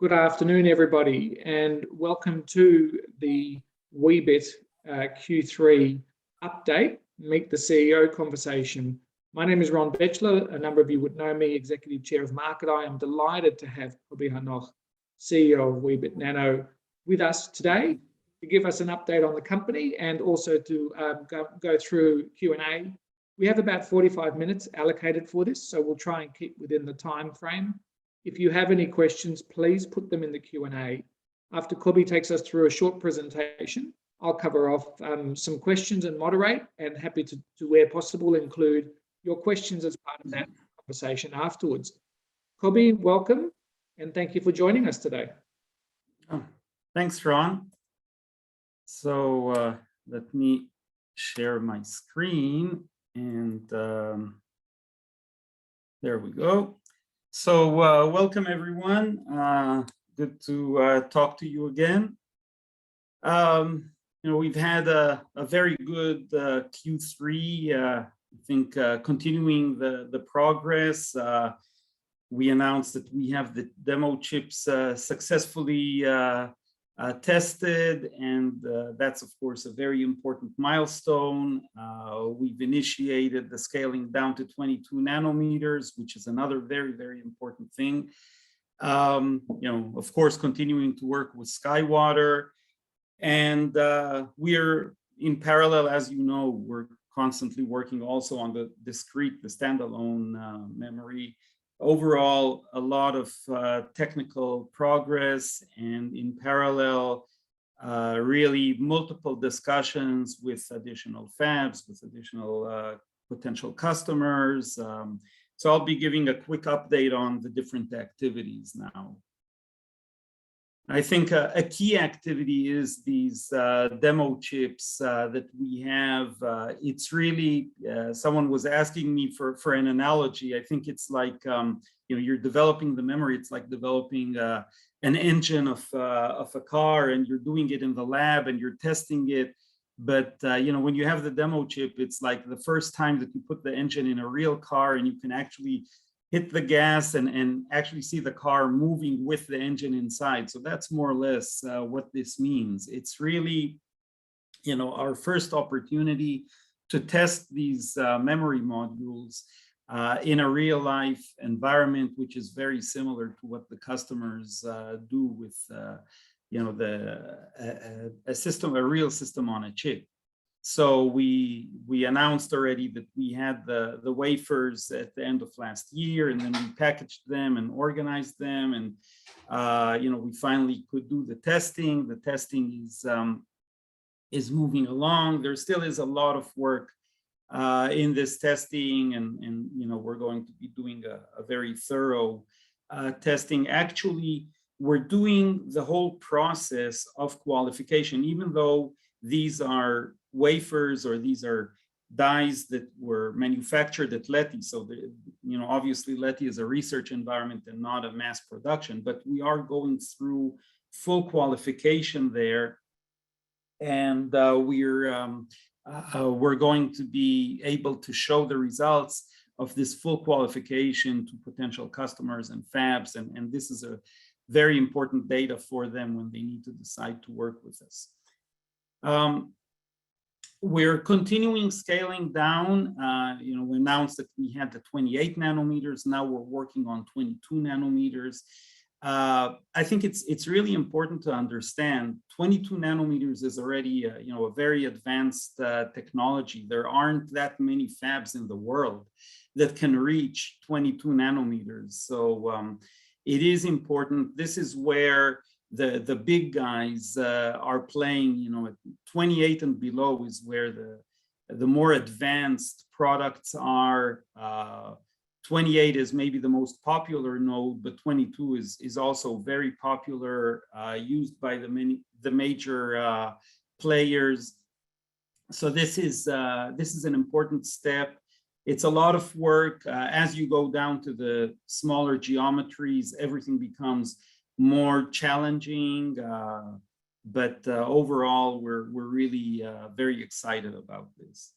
Good afternoon, everybody, and welcome to the Weebit Q3 update, Meet the CEO conversation. My name is Ron Betchler. A number of you would know me, Executive Chair of MarketEye. I'm delighted to have Kobi Hanoch, CEO of Weebit Nano, with us today to give us an update on the company and also to go through Q&A. We have about 45 minutes allocated for this, so we'll try and keep within the time frame. If you have any questions, please put them in the Q&A. After Kobi takes us through a short presentation, I'll cover off some questions and moderate, and happy to, where possible, include your questions as part of that conversation afterwards. Kobi, welcome, and thank you for joining us today. Oh, thanks, Ron. So let me share my screen, and there we go. So welcome, everyone. Good to talk to you again. We've had a very good Q3. I think continuing the progress. We announced that we have the demo chips successfully tested, and that's of course a very important milestone. We've initiated the scaling down to 22 nanometers, which is another very important thing. Of course, continuing to work with Skywater, and we're in parallel, as you know, we're constantly working also on the discrete, the standalone memory. Overall, a lot of technical progress, and in parallel, really multiple discussions with additional fabs, with additional potential customers. So I'll be giving a quick update on the different activities now. I think a key activity is these demo chips that we have. It's really, someone was asking me for an analogy. I think it's like, you're developing the memory. It's like developing an engine of a car, and you're doing it in the lab and you're testing it. But when you have the demo chip, it's like the first time that you put the engine in a real car, and you can actually hit the gas and actually see the car moving with the engine inside. So that's more or less what this means. It's really, our first opportunity to test these memory modules in a real life environment, which is very similar to what the customers do with, a real system on a chip. So we announced already that we had the wafers at the end of last year, and then we packaged them and organized them, and we finally could do the testing. The testing is moving along. There still is a lot of work in this testing, and we're going to be doing a very thorough testing. Actually, we're doing the whole process of qualification, even though these are wafers, or these are dies that were manufactured at Leti. So, obviously Leti is a research environment and not a mass production, but we are going through full qualification there. And we're going to be able to show the results of this full qualification to potential customers and fabs. And this is a very important data for them when they need to decide to work with us. We're continuing scaling down. We announced that we had the 28 nanometers. Now we're working on 22 nanometers. I think it's really important to understand 22 nanometers is already a very advanced technology. There aren't that many fabs in the world that can reach 22 nanometers. So it is important. This is where the big guys are playing. At 28 and below is where the more advanced products are. 28 is maybe the most popular node, but 22 is also very popular, used by the major players. So this is an important step. It's a lot of work. As you go down to the smaller geometries, everything becomes more challenging, but overall, we're really very excited about this.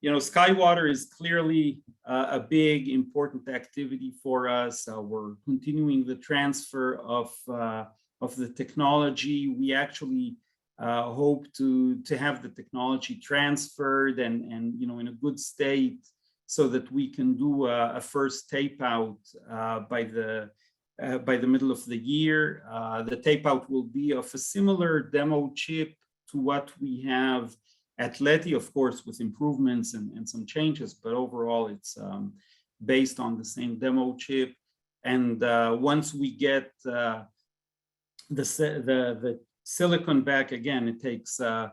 Skywater is clearly a big, important activity for us. We're continuing the transfer of the technology. We actually hope to have the technology transferred and in a good state so that we can do a first tape out by the middle of the year. The tape out will be of a similar demo chip to what we have at Leti, of course, with improvements and some changes, but overall it's based on the same demo chip. And once we get the silicon back, again, it takes a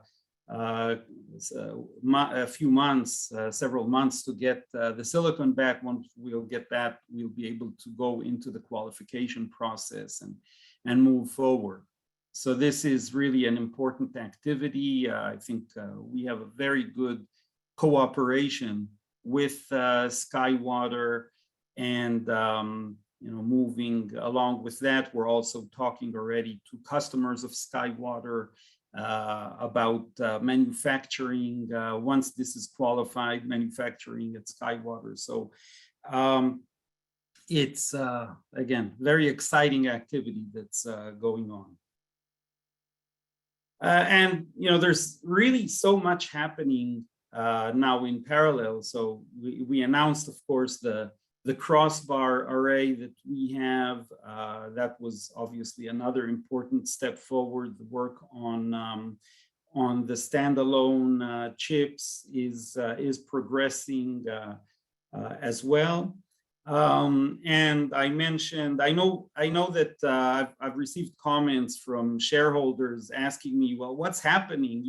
few months, several months to get the silicon back. Once we'll get that, we'll be able to go into the qualification process and move forward. So this is really an important activity. I think we have a very good cooperation with Skywater, and moving along with that, we're also talking already to customers of Skywater about manufacturing once this is qualified, manufacturing at Skywater. So it's again, very exciting activity that's going on. And there's really so much happening now in parallel. So we announced, of course, the crossbar array that we have. That was obviously another important step forward. The work on the standalone chips is progressing as well. And I mentioned, I know that I've received comments from shareholders asking me, well, what's happening?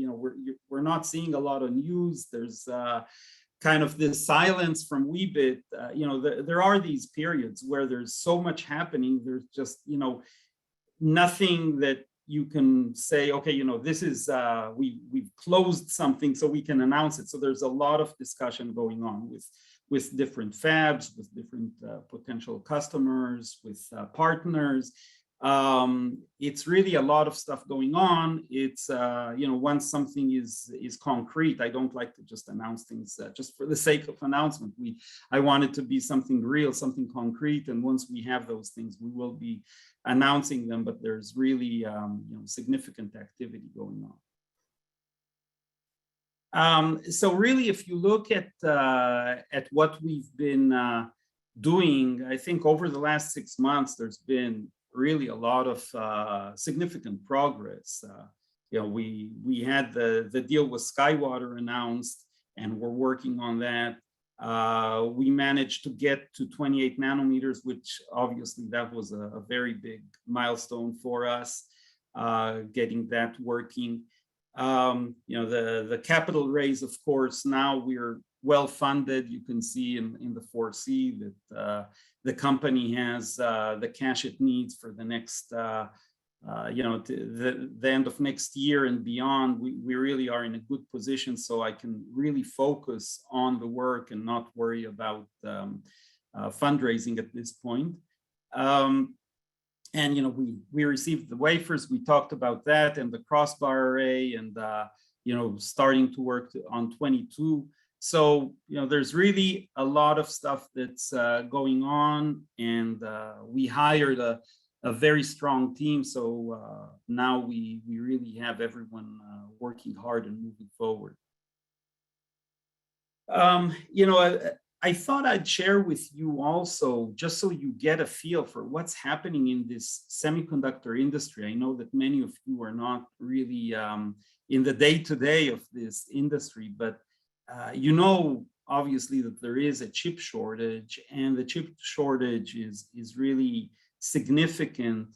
We're not seeing a lot of news. There's kind of this silence from Weebit. There are these periods where there's so much happening. There's just, nothing that you can say, okay, this is, we've closed something so we can announce it. So there's a lot of discussion going on with different fabs, with different potential customers, with partners. It's really a lot of stuff going on. It's, once something is concrete, I don't like to just announce things just for the sake of announcement. I want it to be something real, something concrete. And once we have those things, we will be announcing them, but there's really, significant activity going on. So really, if you look at what we've been doing, I think over the last 6 months, there's been really a lot of significant progress. We had the deal with Skywater announced, and we're working on that. We managed to get to 28 nanometers, which obviously that was a very big milestone for us, getting that working. The capital raise, of course, now we're well funded. You can see in the 4C that the company has the cash it needs for the next, the end of next year and beyond. We really are in a good position, so I can really focus on the work and not worry about fundraising at this point. And we received the wafers. We talked about that and the crossbar array, and starting to work on 22. So there's really a lot of stuff that's going on, and we hired a very strong team. So now we really have everyone working hard and moving forward. I thought I'd share with you also, just so you get a feel for what's happening in this semiconductor industry. I know that many of you are not really in the day-to-day of this industry, but obviously that there is a chip shortage, and the chip shortage is really significant.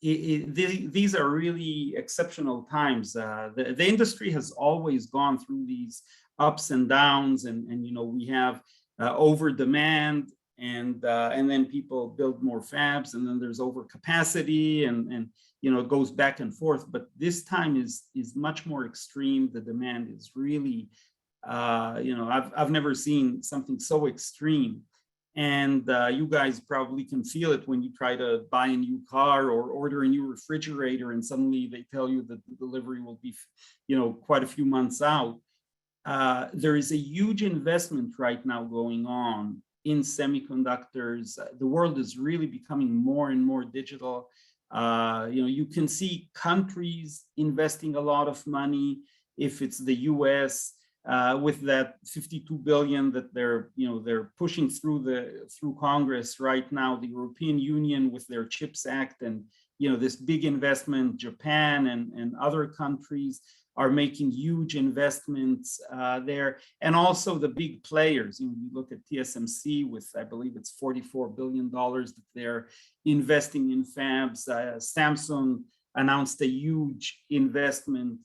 These are really exceptional times. The industry has always gone through these ups and downs, and we have over demand, and then people build more fabs, and then there's overcapacity, and it goes back and forth. But this time is much more extreme. The demand is really, I've never seen something so extreme. And you guys probably can feel it when you try to buy a new car or order a new refrigerator, and suddenly they tell you that the delivery will be, quite a few months out. there is a huge investment right now going on in semiconductors. The world is really becoming more and more digital. You can see countries investing a lot of money. If it's the US, with that 52 billion that they're pushing through Congress right now, the European Union with their CHIPS Act, and this big investment, Japan and other countries are making huge investments there, and also the big players. You look at TSMC with, I believe it's $44 billion that they're investing in fabs. Samsung announced a huge investment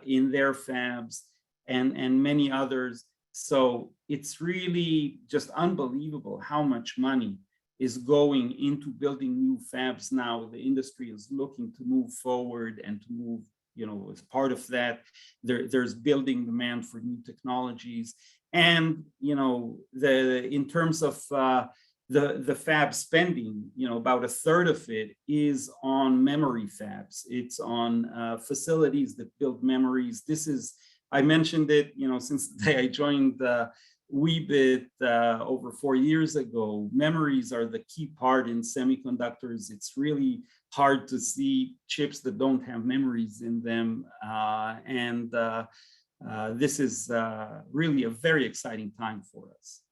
in their fabs, and many others. So it's really just unbelievable how much money is going into building new fabs now. The industry is looking to move forward and to move, as part of that, there's building demand for new technologies. And, in terms of the fab spending, about a third of it is on memory fabs. It's on facilities that build memories. I mentioned it, since the day I joined Weebit over 4 years ago. Memories are the key part in semiconductors. It's really hard to see chips that don't have memories in them. This is really a very exciting time for us.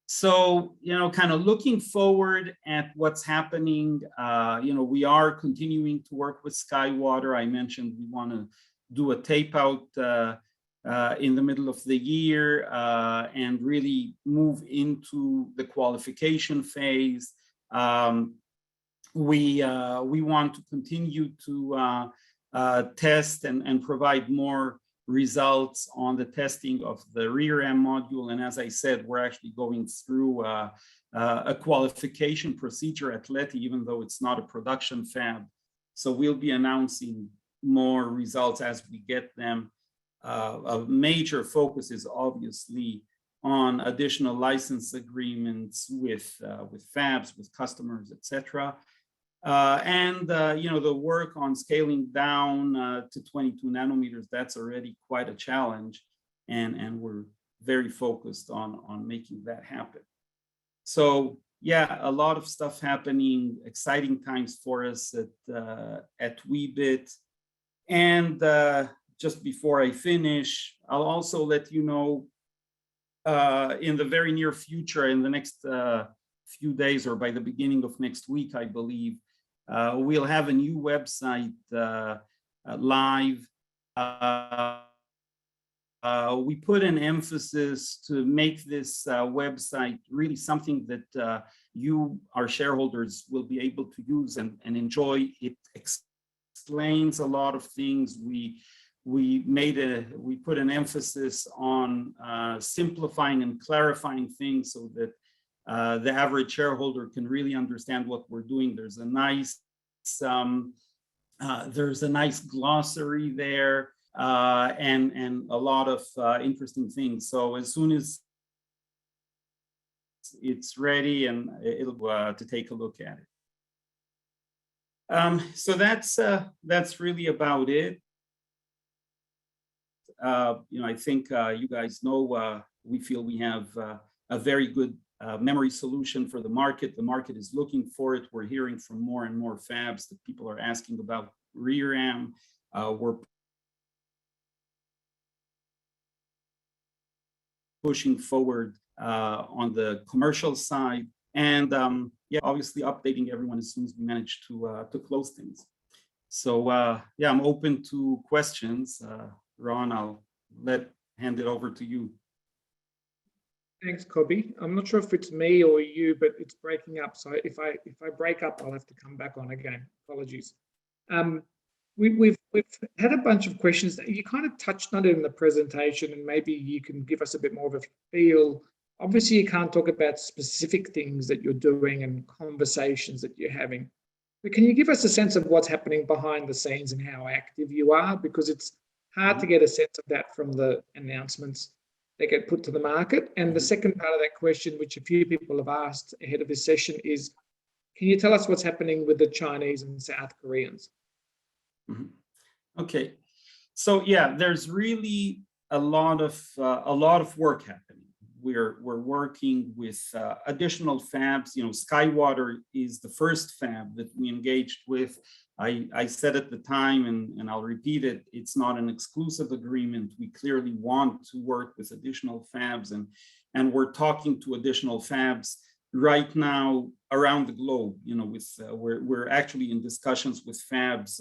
So, kind of looking forward at what's happening, we are continuing to work with Skywater. I mentioned we want to do a tape out in the middle of the year and really move into the qualification phase. We want to continue to test and provide more results on the testing of the rear AM module. And as I said, we're actually going through a qualification procedure at Leti, even though it's not a production fab. So we'll be announcing more results as we get them. A major focus is obviously on additional license agreements with fabs, with customers, etc. The work on scaling down to 22 nanometers, that's already quite a challenge, and we're very focused on making that happen. So yeah, a lot of stuff happening, exciting times for us at Weebit. And just before I finish, I'll also let you know in the very near future, in the next few days or by the beginning of next week, I believe, we'll have a new website live. We put an emphasis to make this website really something that you, our shareholders, will be able to use and enjoy. It explains a lot of things. We put an emphasis on simplifying and clarifying things so that the average shareholder can really understand what we're doing. There's a nice glossary there and a lot of interesting things. So as soon as it's ready, and it'll to take a look at it. So that's really about it. I think you guys know we feel we have a very good memory solution for the market. The market is looking for it. We're hearing from more and more fabs that people are asking about rear AM. We're pushing forward on the commercial side, and obviously updating everyone as soon as we manage to close things. So I'm open to questions. Ron, I'll hand it over to you. Thanks, Kobi. I'm not sure if it's me or you, but it's breaking up. So if I break up, I'll have to come back on again. Apologies. We've had a bunch of questions that you kind of touched on it in the presentation, and maybe you can give us a bit more of a feel. Obviously, you can't talk about specific things that you're doing and conversations that you're having. But can you give us a sense of what's happening behind the scenes and how active you are? Because it's hard to get a sense of that from the announcements that get put to the market. And the second part of that question, which a few people have asked ahead of this session, is, can you tell us what's happening with the Chinese and South Koreans? Okay. So yeah, there's really a lot of work happening. We're working with additional fabs. You know, Skywater is the first fab that we engaged with. I said at the time, and I'll repeat it, it's not an exclusive agreement. We clearly want to work with additional fabs, and we're talking to additional fabs right now around the globe. You know, with we're actually in discussions with fabs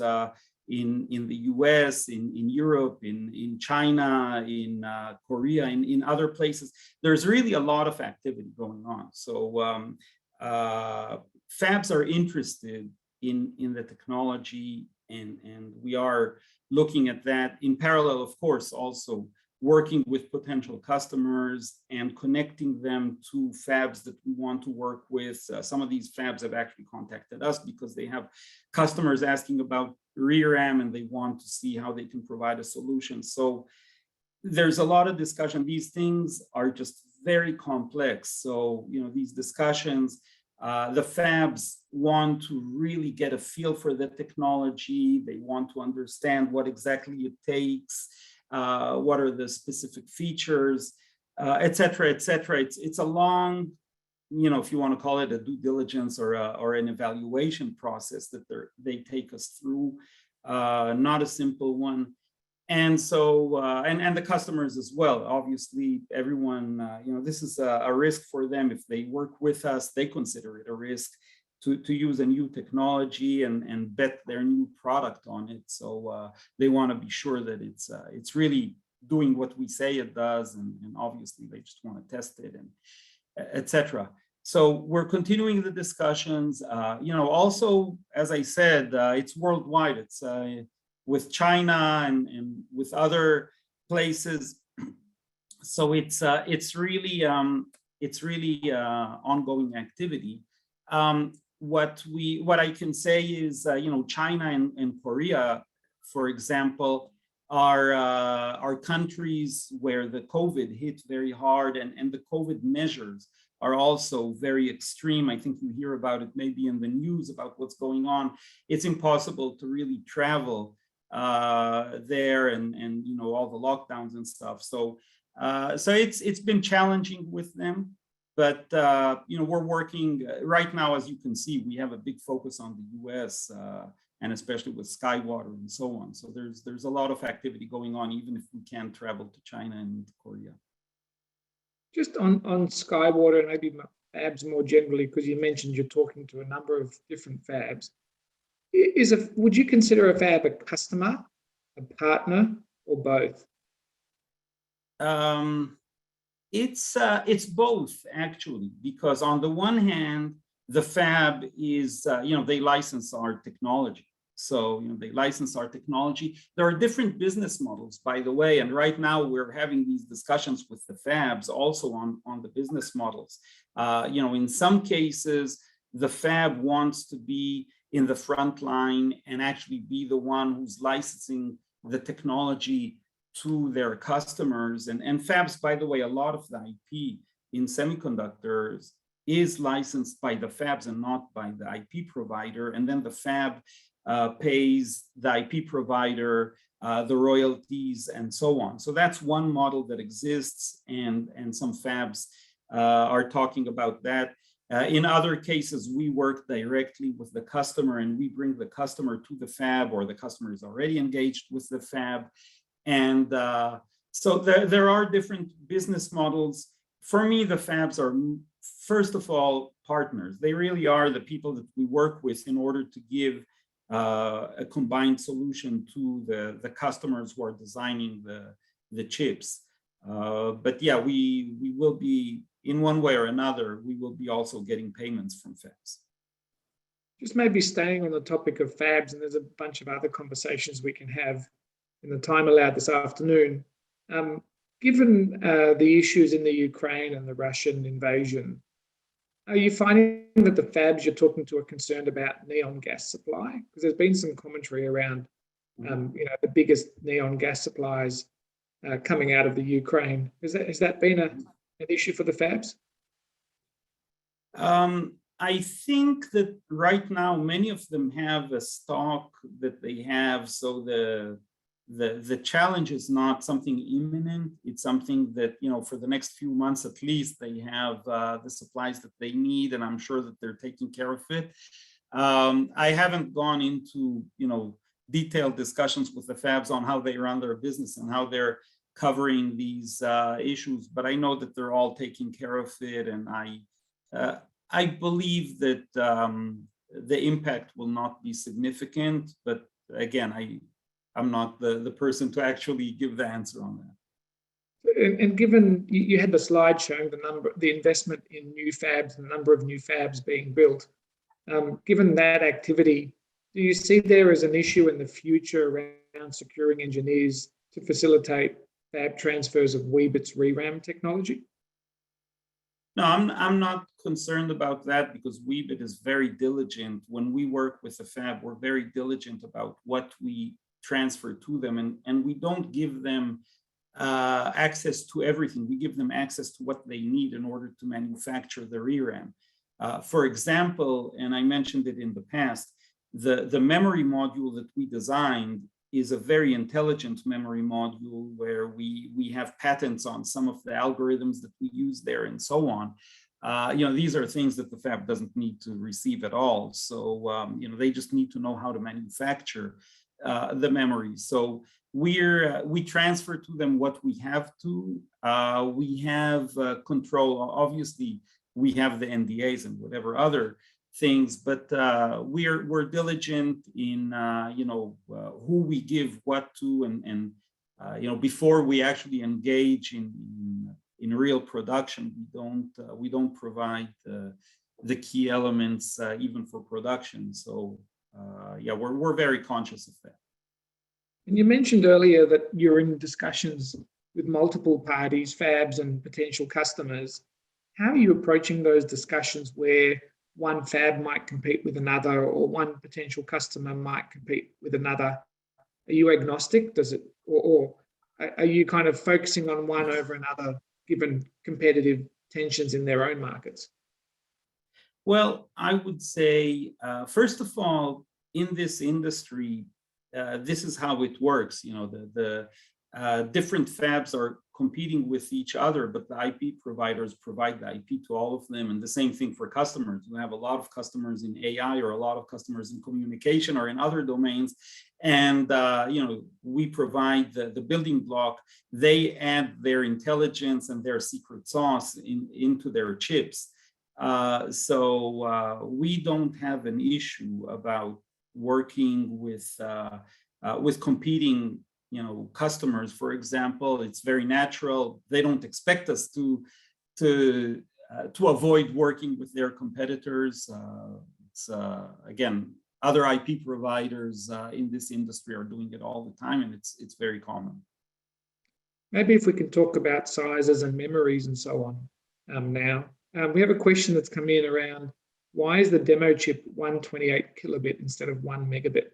in the US, in Europe, in China, in Korea, in other places. There's really a lot of activity going on. So fabs are interested in the technology, and we are looking at that in parallel, of course, also working with potential customers and connecting them to fabs that we want to work with. Some of these fabs have actually contacted us because they have customers asking about ReRAM and they want to see how they can provide a solution. So there's a lot of discussion. These things are just very complex. So, you know, these discussions, the fabs want to really get a feel for the technology. They want to understand what exactly it takes, what are the specific features, et cetera, et cetera. It's a long, you know, if you want to call it a due diligence or an evaluation process that they take us through, not a simple one. And so, and the customers as well. Obviously, everyone, you know, this is a risk for them. If they work with us, they consider it a risk to use a new technology and bet their new product on it. So they want to be sure that it's really doing what we say it does, and obviously they just want to test it, and etc. So we're continuing the discussions. You know, also, as I said, it's worldwide. It's with China and with other places. So it's really ongoing activity. What I can say is, you know, China and Korea, for example, are countries where the COVID hit very hard, and the COVID measures are also very extreme. I think you hear about it maybe in the news about what's going on. It's impossible to really travel there, and you know, all the lockdowns and stuff. So it's been challenging with them, but you know, we're working right now. As you can see, we have a big focus on the US, and especially with Skywater and so on. So there's a lot of activity going on, even if we can't travel to China and Korea. Just on Skywater and maybe fabs more generally, because you mentioned you're talking to a number of different fabs. Would you consider a fab a customer, a partner, or both? It's both, actually, because on the one hand, the fab is, you know, they license our technology. So, you know, they license our technology. There are different business models, by the way, and right now we're having these discussions with the fabs also on the business models. You know, in some cases, the fab wants to be in the front line and actually be the one who's licensing the technology to their customers. And fabs, by the way, a lot of the IP in semiconductors is licensed by the fabs and not by the IP provider. And then the fab pays the IP provider the royalties and so on. So that's one model that exists, and some fabs are talking about that. In other cases, we work directly with the customer and we bring the customer to the fab, or the customer is already engaged with the fab. And so there are different business models. For me, the fabs are, first of all, partners. They really are the people that we work with in order to give a combined solution to the customers who are designing the chips. But yeah, we will be, in one way or another, we will be also getting payments from fabs. Just maybe staying on the topic of fabs, and there's a bunch of other conversations we can have in the time allowed this afternoon. Given the issues in the Ukraine and the Russian invasion, are you finding that the fabs you're talking to are concerned about neon gas supply? Because there's been some commentary around, you know, the biggest neon gas supplies coming out of the Ukraine. Has that been an issue for the fabs? I think that right now many of them have a stock that they have, so the challenge is not something imminent. It's something that, for the next few months at least, they have the supplies that they need, and I'm sure that they're taking care of it. I haven't gone into, detailed discussions with the fabs on how they run their business and how they're covering these issues, but I know that they're all taking care of it, and I believe that the impact will not be significant. But again, I'm not the person to actually give the answer on that. And given you had the slide showing the investment in new fabs, the number of new fabs being built, given that activity, do you see there as an issue in the future around securing engineers to facilitate fab transfers of Weebit's ReRAM technology? No, I'm not concerned about that, because Weebit is very diligent. When we work with a fab, we're very diligent about what we transfer to them, and we don't give them access to everything. We give them access to what they need in order to manufacture the ReRAM. For example, and I mentioned it in the past, the memory module that we designed is a very intelligent memory module where we have patents on some of the algorithms that we use there and so on. These are things that the fab doesn't need to receive at all. So, they just need to know how to manufacture the memory. So we transfer to them what we have to. We have control. Obviously, we have the NDAs and whatever other things, but we're diligent in who we give what to, and before we actually engage in real production, we don't provide the key elements even for production. So we're very conscious of that. And you mentioned earlier that you're in discussions with multiple parties, fabs and potential customers. How are you approaching those discussions where one fab might compete with another, or one potential customer might compete with another? Are you agnostic? Or are you kind of focusing on one over another, given competitive tensions in their own markets? Well, I would say, first of all, in this industry, this is how it works. The different fabs are competing with each other, but the IP providers provide the IP to all of them. And the same thing for customers. We have a lot of customers in AI, or a lot of customers in communication, or in other domains. And, we provide the building block. They add their intelligence and their secret sauce into their chips. So we don't have an issue about working with competing customers. For example, it's very natural. They don't expect us to avoid working with their competitors. It's again, other IP providers in this industry are doing it all the time, and it's very common. Maybe if we can talk about sizes and memories and so on now. We have a question that's come in around, why is the demo chip 128 kilobit instead of 1 megabit?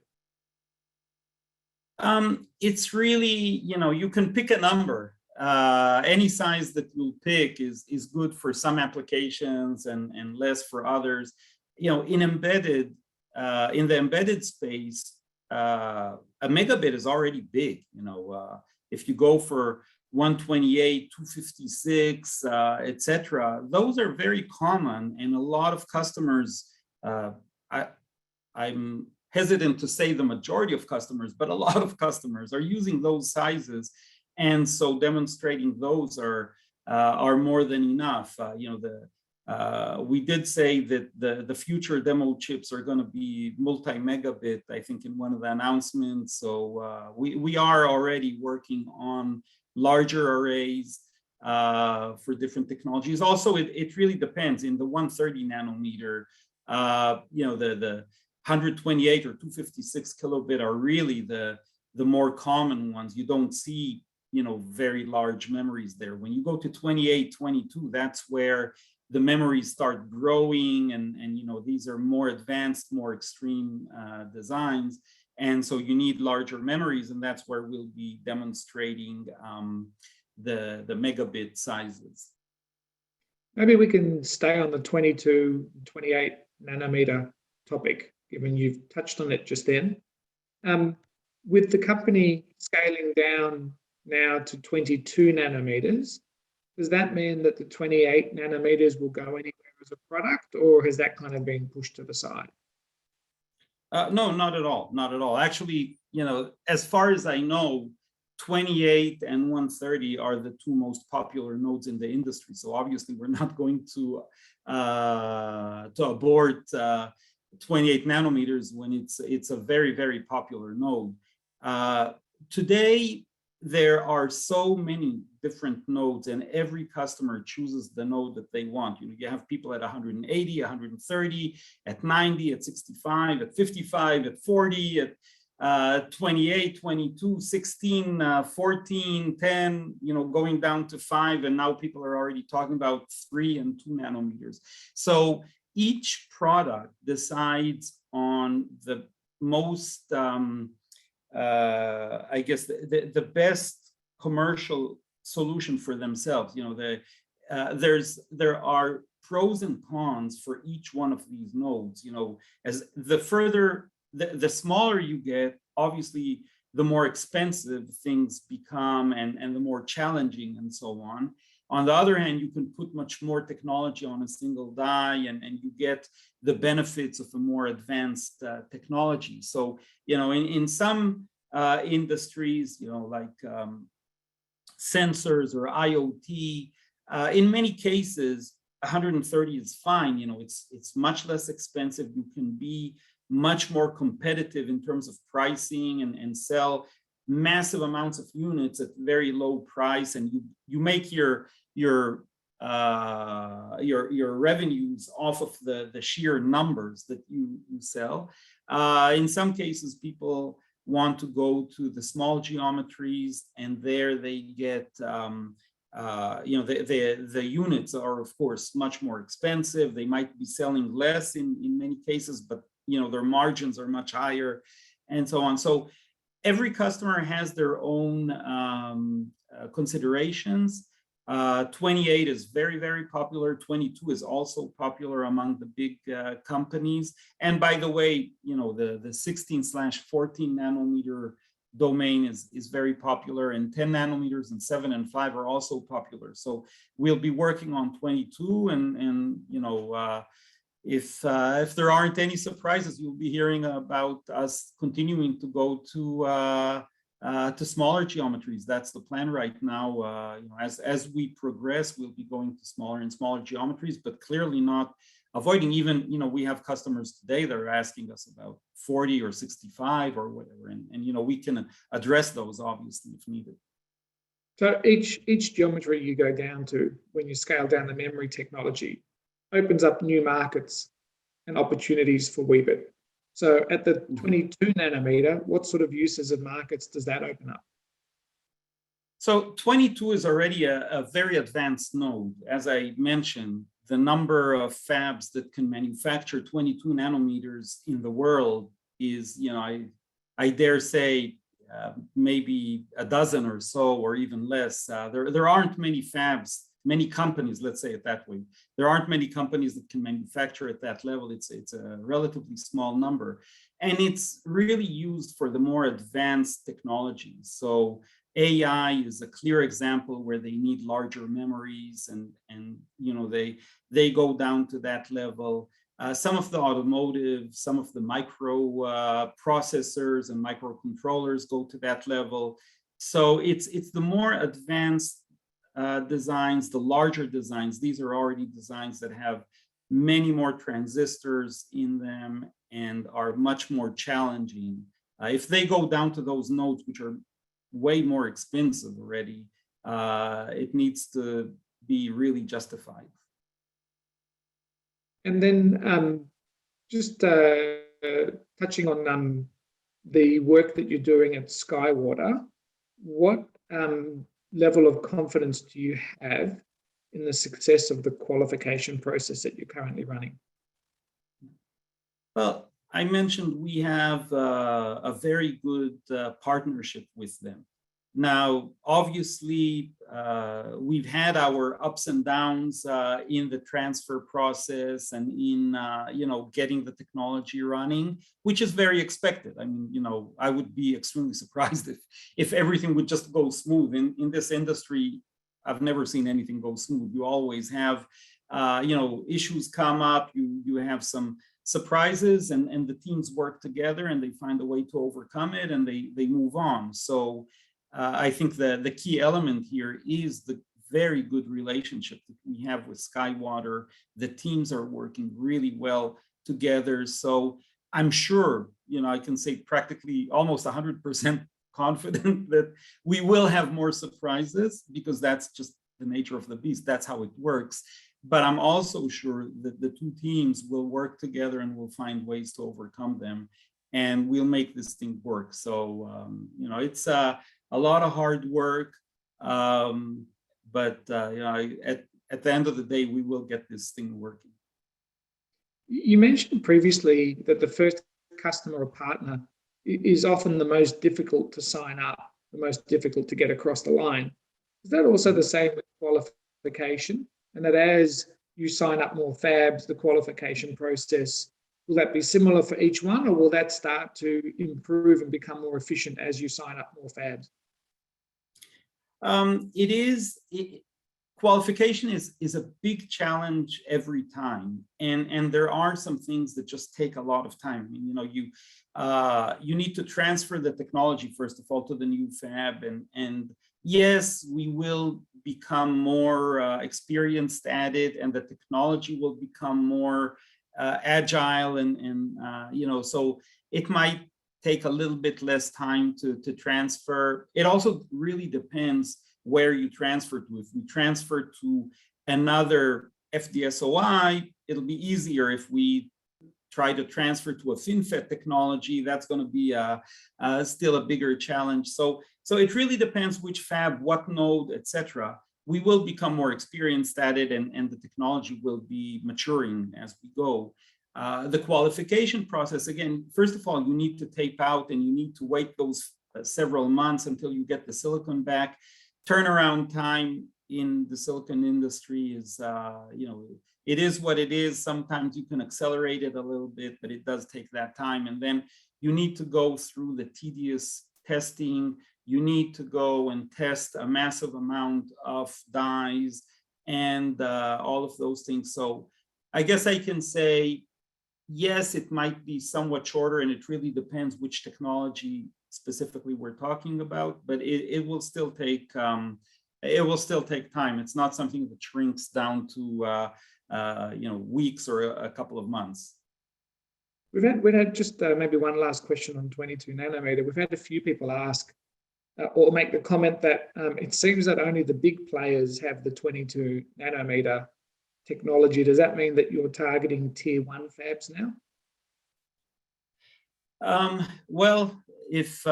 It's really, you can pick a number. Any size that you pick is good for some applications and less for others. In the embedded space, a megabit is already big. If you go for 128, 256, etc., those are very common, and a lot of customers, I'm hesitant to say the majority of customers, but a lot of customers are using those sizes, and so demonstrating those are more than enough. We did say that the future demo chips are going to be multi-megabit, I think, in one of the announcements. So we are already working on larger arrays for different technologies. Also, it really depends. In the 130 nanometer, the 128 or 256 kilobit are really the more common ones. You don't see very large memories there. When you go to 28, 22, that's where the memories start growing, and these are more advanced, more extreme designs, and so you need larger memories, and that's where we'll be demonstrating the megabit sizes. Maybe we can stay on the 22, 28 nanometer topic, given you've touched on it just then. with the company scaling down now to 22 nanometers, does that mean that the 28 nanometers will go anywhere as a product, or has that kind of been pushed to the side? No, not at all. Not at all. Actually, as far as I know, 28 and 130 are the two most popular nodes in the industry. So obviously, we're not going to abort 28 nanometers when it's a very, very popular node. Today, there are so many different nodes, and every customer chooses the node that they want. You have people at 180, 130, at 90, at 65, at 55, at 40, at 28, 22, 16, 14, 10, going down to 5, and now people are already talking about 3 and 2 nanometers. So each product decides on the most I guess the best commercial solution for themselves. There are pros and cons for each one of these nodes. As the smaller you get, obviously the more expensive things become and the more challenging and so on. On the other hand, you can put much more technology on a single die, and you get the benefits of a more advanced technology. So, in some industries, like sensors or IoT, in many cases, 130 is fine. It's much less expensive. You can be much more competitive in terms of pricing and sell massive amounts of units at very low price, and you make your revenues off of the sheer numbers that you sell. In some cases, people want to go to the small geometries, and there they get the units are of course much more expensive. They might be selling less in many cases, but their margins are much higher, and so on. So every customer has their own considerations. 28 is very, very popular. 22 is also popular among the big companies. And by the way, the 16/14 nanometer domain is very popular, and 10 nanometers and 7 and 5 are also popular. So we'll be working on 22, and if there aren't any surprises, you'll be hearing about us continuing to go to smaller geometries. That's the plan right now. As we progress, we'll be going to smaller and smaller geometries, but clearly not avoiding even, we have customers today that are asking us about 40 or 65 or whatever, and we can address those obviously if needed. So each geometry you go down to, when you scale down the memory technology, opens up new markets and opportunities for Weebit. So at the 22 nanometer, what sort of uses of markets does that open up? So 22 is already a very advanced node. As I mentioned, the number of fabs that can manufacture 22 nanometers in the world is, I dare say, maybe a dozen or so, or even less. There aren't many fabs, many companies, let's say it that way. There aren't many companies that can manufacture at that level. It's a relatively small number. And it's really used for the more advanced technologies. So AI is a clear example where they need larger memories, and they go down to that level. Some of the automotive, some of the micro processors and microcontrollers go to that level. So it's the more advanced designs, the larger designs. These are already designs that have many more transistors in them and are much more challenging. If they go down to those nodes, which are way more expensive already, it needs to be really justified. And then just touching on the work that you're doing at Skywater, what level of confidence do you have in the success of the qualification process that you're currently running? Well, I mentioned we have a very good partnership with them. Now, obviously, we've had our ups and downs in the transfer process and in getting the technology running, which is very expected. I mean, I would be extremely surprised if everything would just go smooth. In this industry, I've never seen anything go smooth. You always have, issues come up. You have some surprises, and the teams work together and they find a way to overcome it, and they move on. So. I think the key element here is the very good relationship that we have with Skywater. The teams are working really well together. So I'm sure, I can say practically almost 100% confident that we will have more surprises, because that's just the nature of the beast. That's how it works. But I'm also sure that the two teams will work together and will find ways to overcome them, and we'll make this thing work. So, it's a lot of hard work, but at the end of the day, we will get this thing working. You mentioned previously that the first customer or partner is often the most difficult to sign up, the most difficult to get across the line. Is that also the same with qualification? And that as you sign up more fabs, the qualification process, will that be similar for each one, or will that start to improve and become more efficient as you sign up more fabs? Qualification is a big challenge every time, and there are some things that just take a lot of time. I mean, you need to transfer the technology first of all to the new fab, and yes, we will become more experienced at it, and the technology will become more agile, and so it might take a little bit less time to transfer. It also really depends where you transfer to. If we transfer to another FDSOI, it'll be easier. If we try to transfer to a FinFET technology, that's going to be still a bigger challenge. So it really depends which fab, what node, etc. We will become more experienced at it, and the technology will be maturing as we go. The qualification process, again, first of all, you need to tape out, and you need to wait those several months until you get the silicon back. Turnaround time in the silicon industry is, it is what it is. Sometimes you can accelerate it a little bit, but it does take that time. And then you need to go through the tedious testing. You need to go and test a massive amount of dies and all of those things. So I guess I can say, yes, it might be somewhat shorter, and it really depends which technology specifically we're talking about, but it will still take time. It's not something that shrinks down to weeks or a couple of months. We've had just maybe one last question on 22 nanometer. We've had a few people ask or make the comment that it seems that only the big players have the 22 nanometer technology. Does that mean that you're targeting tier 1 fabs now? Well, if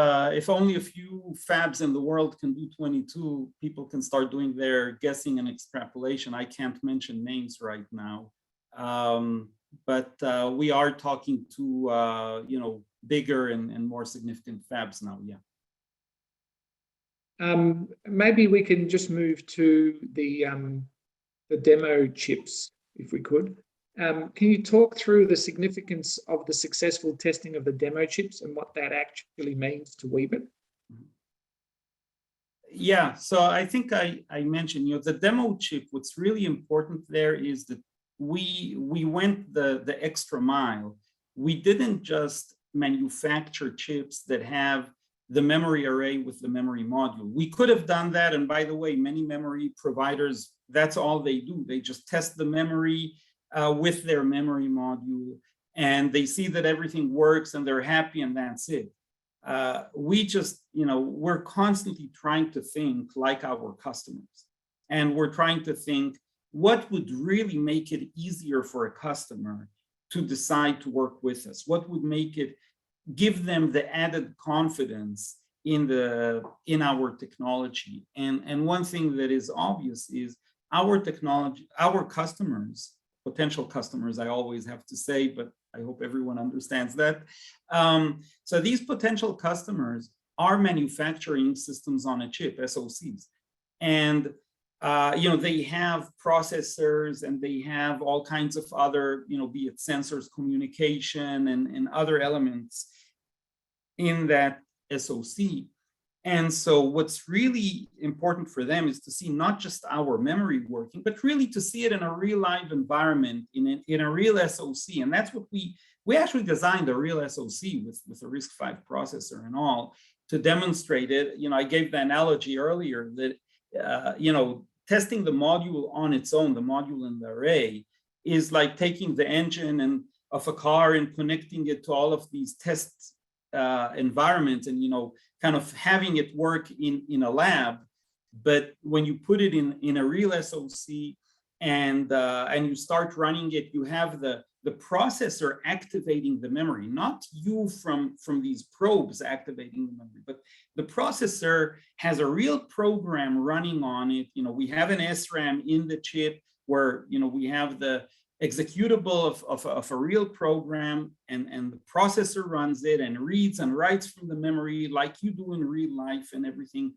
only a few fabs in the world can do 22, people can start doing their guessing and extrapolation. I can't mention names right now, but we are talking to bigger and more significant fabs now. Yeah. Maybe we can just move to the demo chips, if we could. Can you talk through the significance of the successful testing of the demo chips and what that actually means to Weebit? Yeah, so I think I mentioned, the demo chip, what's really important there is that we went the extra mile. We didn't just manufacture chips that have the memory array with the memory module. We could have done that, and by the way, many memory providers, that's all they do. They just test the memory with their memory module, and they see that everything works and they're happy, and that's it. We just, we're constantly trying to think like our customers, and we're trying to think what would really make it easier for a customer to decide to work with us. What would make it, give them the added confidence in our technology. And one thing that is obvious is our technology, our customers, potential customers, I always have to say, but I hope everyone understands that. So these potential customers are manufacturing systems on a chip, SoCs. And they have processors and they have all kinds of other, be it sensors, communication, and other elements in that SoC. And so what's really important for them is to see not just our memory working, but really to see it in a real live environment, in a real SoC. And that's what we actually designed a real SoC with a RISC-V processor and all to demonstrate it. I gave the analogy earlier that, testing the module on its own, the module in the array, is like taking the engine of a car and connecting it to all of these test environments and, kind of having it work in a lab. But when you put it in a real SoC and you start running it, you have the processor activating the memory, not you from these probes activating the memory, but the processor has a real program running on it. We have an SRAM in the chip where, we have the executable of a real program, and the processor runs it and reads and writes from the memory like you do in real life and everything.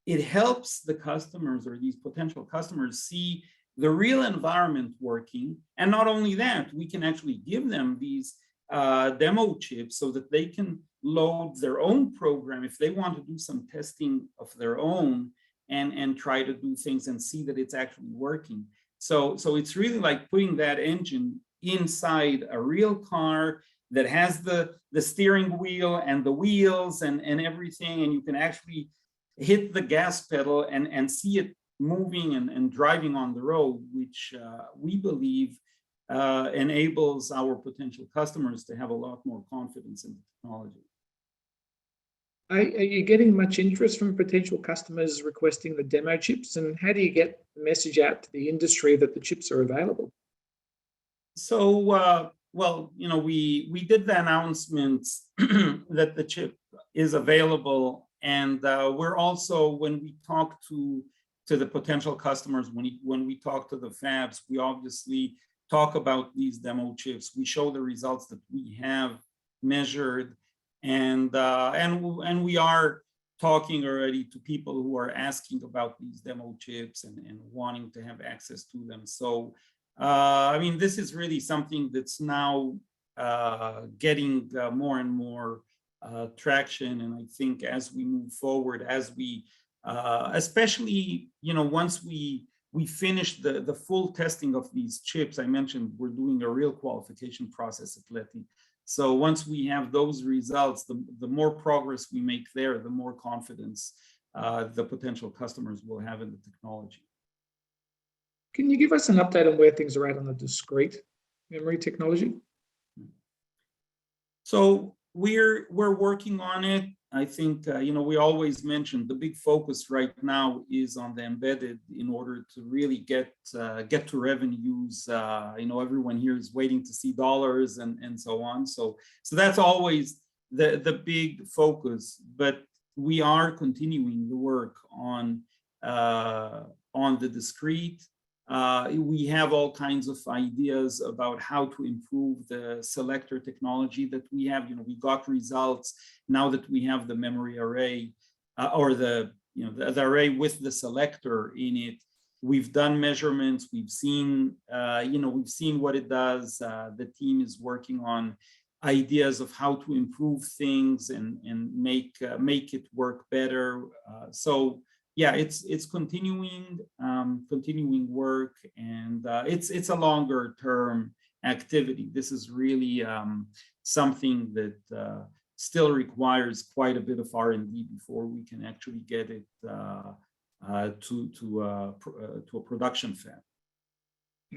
It helps the customers or these potential customers see the real environment working. And not only that, we can actually give them these demo chips so that they can load their own program if they want to do some testing of their own and try to do things and see that it's actually working. So it's really like putting that engine inside a real car that has the steering wheel and the wheels and everything, and you can actually hit the gas pedal and see it moving and driving on the road, which we believe enables our potential customers to have a lot more confidence in the technology. Are you getting much interest from potential customers requesting the demo chips? And how do you get the message out to the industry that the chips are available? So, we did the announcements that the chip is available. And we're also, when we talk to the potential customers, when we talk to the fabs, we obviously talk about these demo chips. We show the results that we have measured. And we are talking already to people who are asking about these demo chips and wanting to have access to them. So, this is really something that's now getting more and more traction. And I think as we move forward, as we, especially, once we finish the full testing of these chips, I mentioned we're doing a real qualification process at Leti. So once we have those results, the more progress we make there, the more confidence the potential customers will have in the technology. Can you give us an update on where things are at on the discrete memory technology? So we're working on it. I think, we always mentioned the big focus right now is on the embedded in order to really get to revenues. Everyone here is waiting to see dollars and so on. So that's always the big focus. But we are continuing the work on the discrete. We have all kinds of ideas about how to improve the selector technology that we have. We got results now that we have the memory array or the array with the selector in it. We've done measurements. We've seen what it does. The team is working on ideas of how to improve things and make it work better. So yeah, it's continuing work, and it's a longer term activity. This is really something that still requires quite a bit of R&D before we can actually get it to a production fab.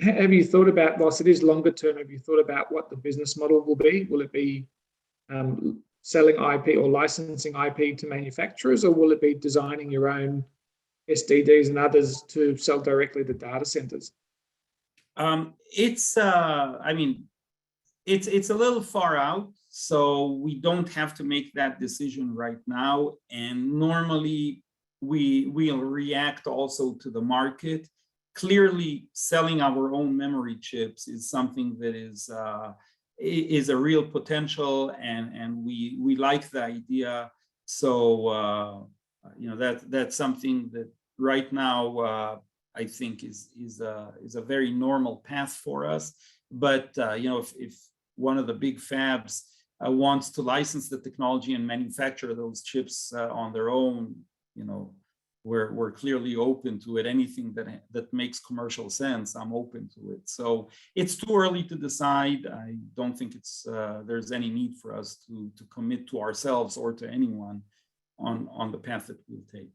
Have you thought about, whilst it is longer term, have you thought about what the business model will be? Will it be selling IP or licensing IP to manufacturers, or will it be designing your own SDDs and others to sell directly to data centers? It's a little far out, so we don't have to make that decision right now. And normally we'll react also to the market. Clearly, selling our own memory chips is something that is a real potential, and we like the idea. So that's something that right now I think is a very normal path for us. But if one of the big fabs wants to license the technology and manufacture those chips on their own, we're clearly open to it. Anything that makes commercial sense, I'm open to it. So it's too early to decide. I don't think there's any need for us to commit to ourselves or to anyone on the path that we'll take.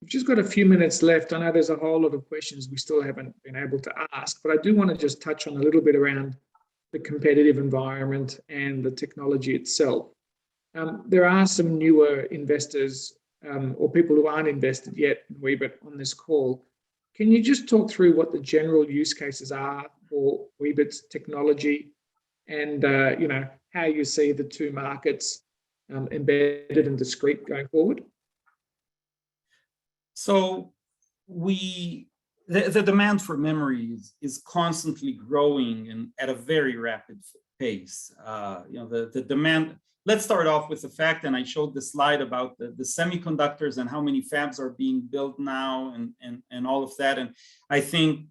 We've just got a few minutes left. I know there's a whole lot of questions we still haven't been able to ask, but I do want to just touch on a little bit around the competitive environment and the technology itself. There are some newer investors or people who aren't invested yet in Weebit on this call. Can you just talk through what the general use cases are for Weebit's technology and how you see the two markets, embedded and discrete, going forward? So the demand for memory is constantly growing and at a very rapid pace. The demand. Let's start off with the fact, and I showed the slide about the semiconductors and how many fabs are being built now and all of that. And I think,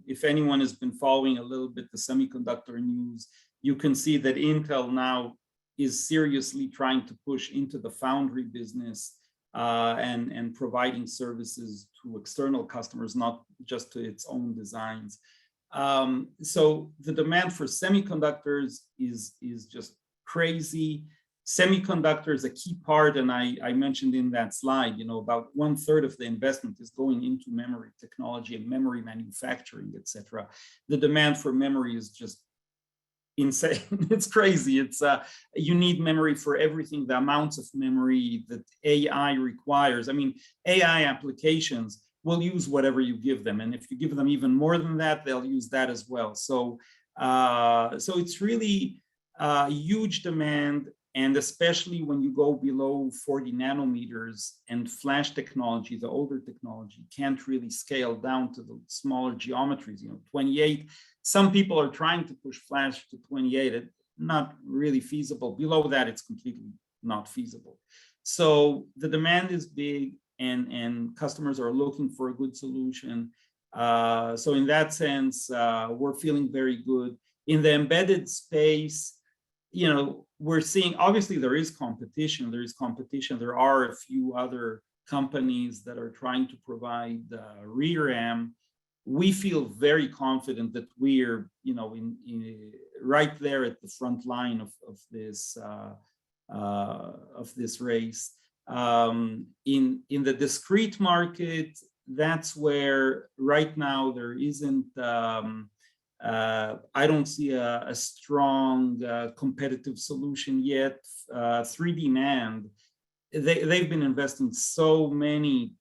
if anyone has been following a little bit the semiconductor news, you can see that Intel now is seriously trying to push into the foundry business and providing services to external customers, not just to its own designs. So the demand for semiconductors is just crazy. Semiconductors, a key part, and I mentioned in that slide, about 1/3 of the investment is going into memory technology and memory manufacturing, etc. The demand for memory is just insane. It's crazy. It's you need memory for everything. The amounts of memory that AI requires. I mean, AI applications will use whatever you give them, and if you give them even more than that, they'll use that as well. So it's really huge demand, and especially when you go below 40 nanometers and flash technology, the older technology, can't really scale down to the smaller geometries. 28. Some people are trying to push flash to 28. It's not really feasible. Below that, it's completely not feasible. So the demand is big, and customers are looking for a good solution. So in that sense, we're feeling very good. In the embedded space, we're seeing, obviously there is competition. There are a few other companies that are trying to provide ReRAM. We feel very confident that we're, right there at the front line of this race. In the discrete market, that's where right now there isn't. I don't see a strong competitive solution yet. 3D NAND, they've been investing so many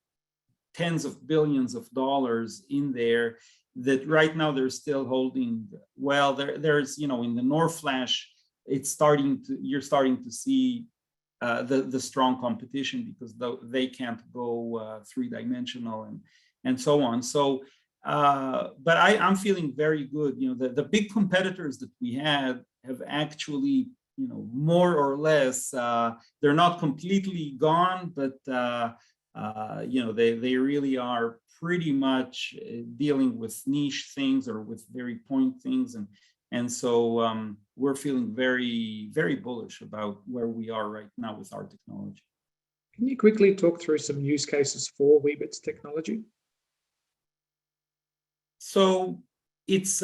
tens of billions of dollars in there that right now they're still holding well. There's in the NOR flash, you're starting to see the strong competition because they can't go three-dimensional and so on. So but I'm feeling very good. The big competitors that we have actually, more or less, they're not completely gone, but they really are pretty much dealing with niche things or with very point things, and so we're feeling very, very bullish about where we are right now with our technology. Can you quickly talk through some use cases for Weebit's technology? So it's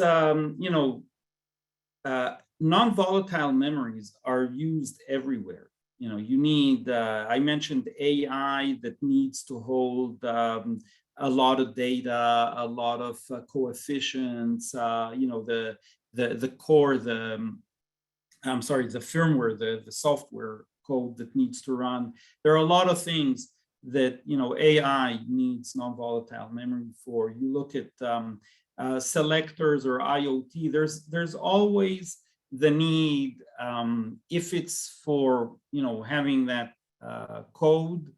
non-volatile memories are used everywhere. You need, I mentioned AI that needs to hold a lot of data, a lot of coefficients, the core, the firmware, the software code that needs to run. There are a lot of things that AI needs non-volatile memory for. You look at selectors or IoT, there's always the need, if it's for having that code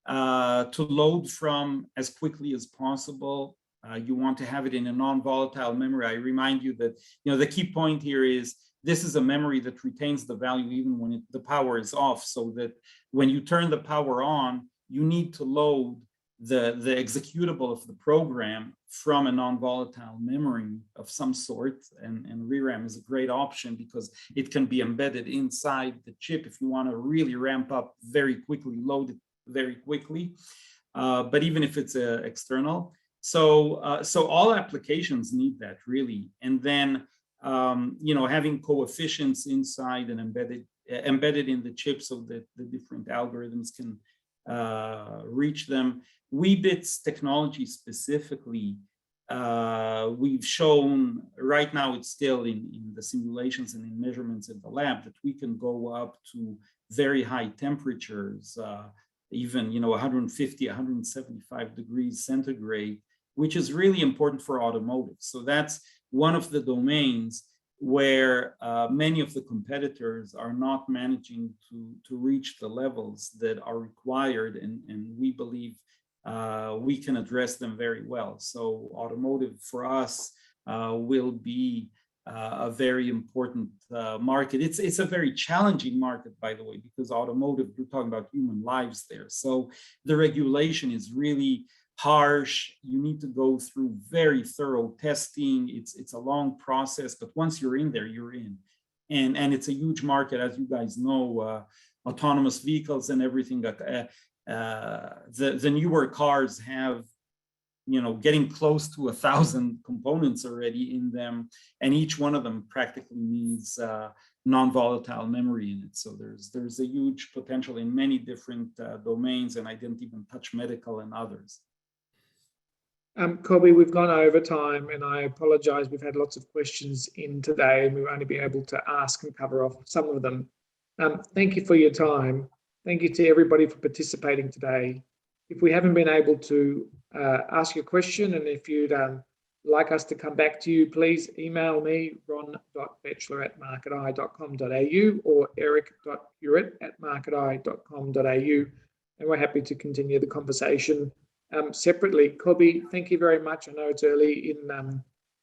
to load from as quickly as possible, You want to have it in a non-volatile memory. I remind you that the key point here is this is a memory that retains the value even when the power is off, so that when you turn the power on, you need to load the executable of the program from a non-volatile memory of some sort, and ReRAM is a great option because it can be embedded inside the chip if you want to really ramp up very quickly, load it very quickly, but even if it's external. So all applications need that really, and then having coefficients inside and embedded in the chip so that the different algorithms can reach them. Weebit's technology specifically, we've shown right now, it's still in the simulations and in measurements in the lab, that we can go up to very high temperatures, even 150, 175 degrees centigrade, which is really important for automotive. So that's one of the domains where many of the competitors are not managing to reach the levels that are required, and we believe we can address them very well. So automotive for us will be a very important market. It's a very challenging market, by the way, because automotive, you're talking about human lives there. So the regulation is really harsh. You need to go through very thorough testing. It's a long process, but once you're in there, you're in. And it's a huge market, as you guys know, autonomous vehicles and everything. The newer cars have, getting close to 1,000 components already in them, and each one of them practically needs non-volatile memory in it. So there's a huge potential in many different domains, and I didn't even touch medical and others. Kobi, we've gone over time, and I apologize. We've had lots of questions in today, and we've only been able to ask and cover off some of them. Thank you for your time. Thank you to everybody for participating today. If we haven't been able to ask your question, and if you'd like us to come back to you, please email me, ron.bachelor@marketeye.com.au or eric.hewitt@marketeye.com.au, and we're happy to continue the conversation. Separately, Kobi, thank you very much. I know it's early in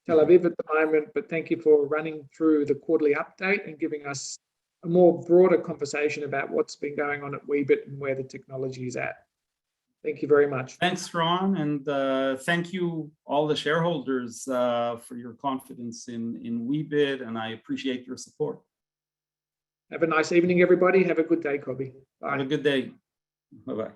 Tel Aviv at the moment, but thank you for running through the quarterly update and giving us a more broader conversation about what's been going on at Weebit and where the technology is at. Thank you very much. Thanks, Ron, and thank you all the shareholders for your confidence in Weebit, and I appreciate your support. Have a nice evening, everybody. Have a good day, Kobi. Bye. Have a good day. Bye-bye.